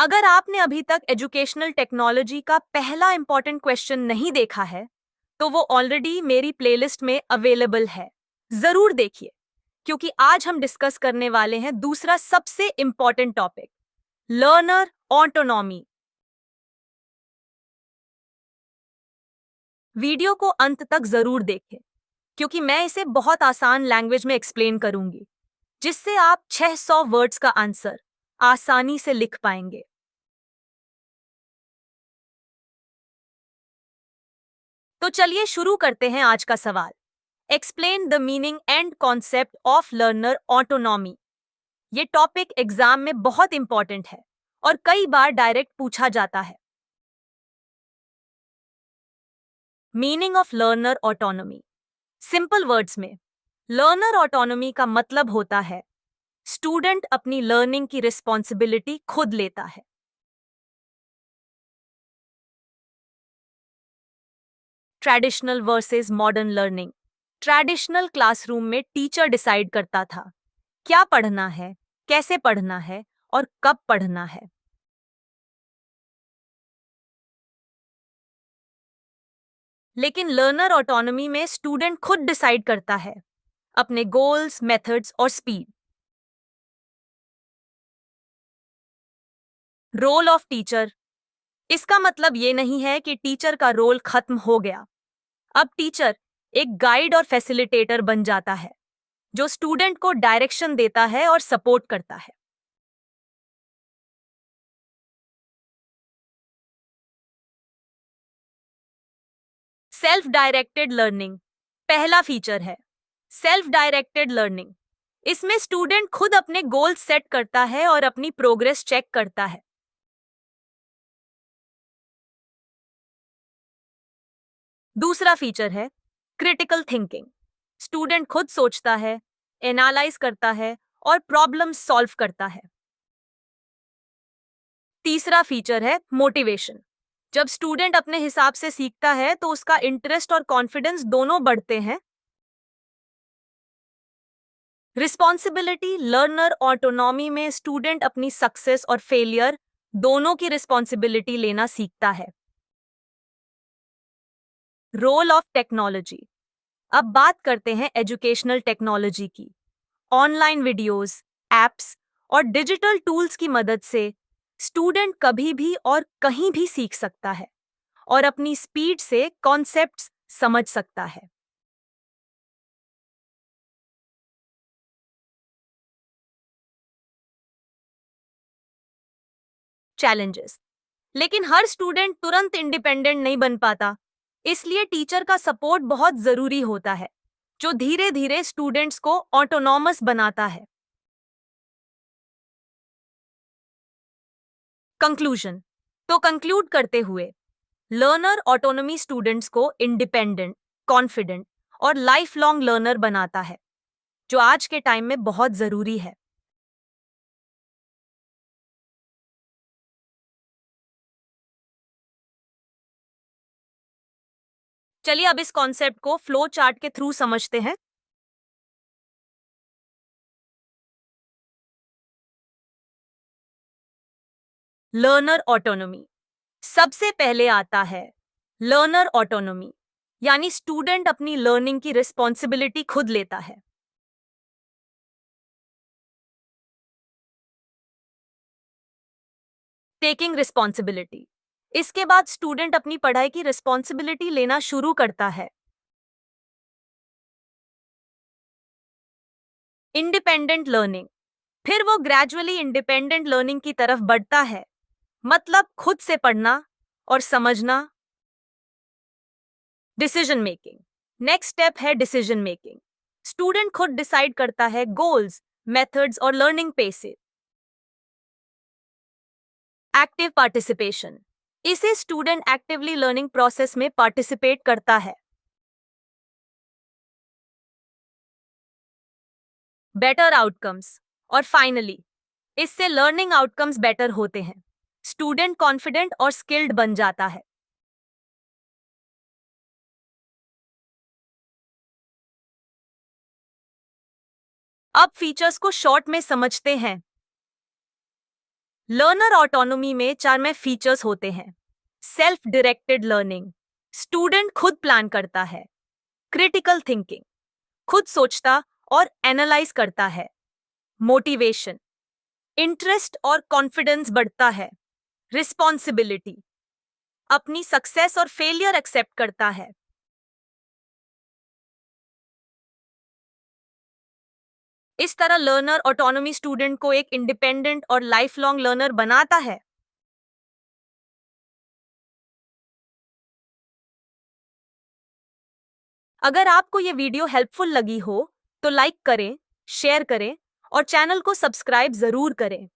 अगर आपने अभी तक एजुकेशनल टेक्नोलॉजी का पहला इंपॉर्टेंट क्वेश्चन नहीं देखा है, तो वो ऑलरेडी मेरी प्लेलिस्ट में अवेलेबल है। जरूर देखिए, क्योंकि आज हम डिस्कस करने वाले हैं दूसरा सबसे important topic, learner autonomy. Video को अंत तक जरूर देखें, क्योंकि मैं इसे बहुत आसान लैंग्वेज में एक्सप्लेन करूंगी, जिससे आप 600 वर्ड्स का आंसर आसानी से लिख पाएंगे। तो चलिए शुरू करते हैं आज का सवाल। Explain the meaning and concept of learner autonomy. ये टॉपिक एग्जाम में बहुत इंपॉर्टेंट है और कई बार डायरेक्ट पूछा जाता है। Meaning of learner autonomy, simple words में लर्नर ऑटोनॉमी का मतलब होता है स्टूडेंट अपनी लर्निंग की रिस्पॉन्सिबिलिटी खुद लेता है। Traditional versus modern learning. Traditional classroom में टीचर डिसाइड करता था क्या पढ़ना है, कैसे पढ़ना है और कब पढ़ना है। लेकिन लर्नर ऑटोनॉमी में स्टूडेंट खुद डिसाइड करता है अपने गोल्स, मेथड्स और स्पीड। रोल ऑफ टीचर, इसका मतलब ये नहीं है कि टीचर का रोल खत्म हो गया। अब टीचर एक गाइड और फैसिलिटेटर बन जाता है, जो स्टूडेंट को डायरेक्शन देता है और सपोर्ट करता है। सेल्फ डायरेक्टेड लर्निंग पहला फीचर है। सेल्फ डायरेक्टेड लर्निंग, इसमें स्टूडेंट खुद अपने गोल सेट करता है और अपनी प्रोग्रेस चेक करता है। दूसरा फीचर है क्रिटिकल थिंकिंग। स्टूडेंट खुद सोचता है, एनालाइज करता है और प्रॉब्लम सॉल्व करता है। तीसरा फीचर है मोटिवेशन। जब स्टूडेंट अपने हिसाब से सीखता है तो उसका इंटरेस्ट और कॉन्फिडेंस दोनों बढ़ते हैं। रिस्पॉन्सिबिलिटी, लर्नर ऑटोनॉमी में स्टूडेंट अपनी सक्सेस और फेलियर दोनों की रिस्पॉन्सिबिलिटी लेना सीखता है। रोल ऑफ टेक्नोलॉजी, अब बात करते हैं एजुकेशनल टेक्नोलॉजी की। ऑनलाइन वीडियोस, एप्स और डिजिटल टूल्स की मदद से स्टूडेंट कभी भी और कहीं भी सीख सकता है और अपनी स्पीड से कॉन्सेप्ट्स समझ सकता है। चैलेंजेस, लेकिन हर स्टूडेंट तुरंत इंडिपेंडेंट नहीं बन पाता, इसलिए टीचर का सपोर्ट बहुत जरूरी होता है, जो धीरे धीरे स्टूडेंट्स को ऑटोनॉमस बनाता है। कंक्लूजन, तो कंक्लूड करते हुए, लर्नर ऑटोनॉमी स्टूडेंट्स को इंडिपेंडेंट, कॉन्फिडेंट और लाइफ लॉन्ग लर्नर बनाता है, जो आज के टाइम में बहुत जरूरी है। चलिए अब इस कॉन्सेप्ट को फ्लो चार्ट के थ्रू समझते हैं। लर्नर ऑटोनॉमी, सबसे पहले आता है लर्नर ऑटोनॉमी, यानी स्टूडेंट अपनी लर्निंग की रिस्पॉन्सिबिलिटी खुद लेता है। टेकिंग रिस्पॉन्सिबिलिटी, इसके बाद स्टूडेंट अपनी पढ़ाई की रिस्पॉन्सिबिलिटी लेना शुरू करता है। इंडिपेंडेंट लर्निंग, फिर वो ग्रेजुअली इंडिपेंडेंट लर्निंग की तरफ बढ़ता है, मतलब खुद से पढ़ना और समझना। डिसीजन मेकिंग, नेक्स्ट स्टेप है डिसीजन मेकिंग। स्टूडेंट खुद डिसाइड करता है गोल्स, मेथड्स और लर्निंग पेस। एक्टिव पार्टिसिपेशन, इसे स्टूडेंट एक्टिवली लर्निंग प्रोसेस में पार्टिसिपेट करता है। बेटर आउटकम्स, और फाइनली इससे लर्निंग आउटकम्स बेटर होते हैं, स्टूडेंट कॉन्फिडेंट और स्किल्ड बन जाता है। अब फीचर्स को शॉर्ट में समझते हैं। लर्नर ऑटोनोमी में 4 में फीचर्स होते हैं। सेल्फ डायरेक्टेड लर्निंग, स्टूडेंट खुद प्लान करता है। क्रिटिकल थिंकिंग, खुद सोचता और एनालाइज करता है। मोटिवेशन, इंटरेस्ट और कॉन्फिडेंस बढ़ता है। रिस्पॉन्सिबिलिटी, अपनी सक्सेस और फेलियर एक्सेप्ट करता है। इस तरह लर्नर ऑटोनोमी स्टूडेंट को एक इंडिपेंडेंट और लाइफ लॉन्ग लर्नर बनाता है। अगर आपको ये वीडियो हेल्पफुल लगी हो तो लाइक करें, शेयर करें और चैनल को सब्सक्राइब जरूर करें।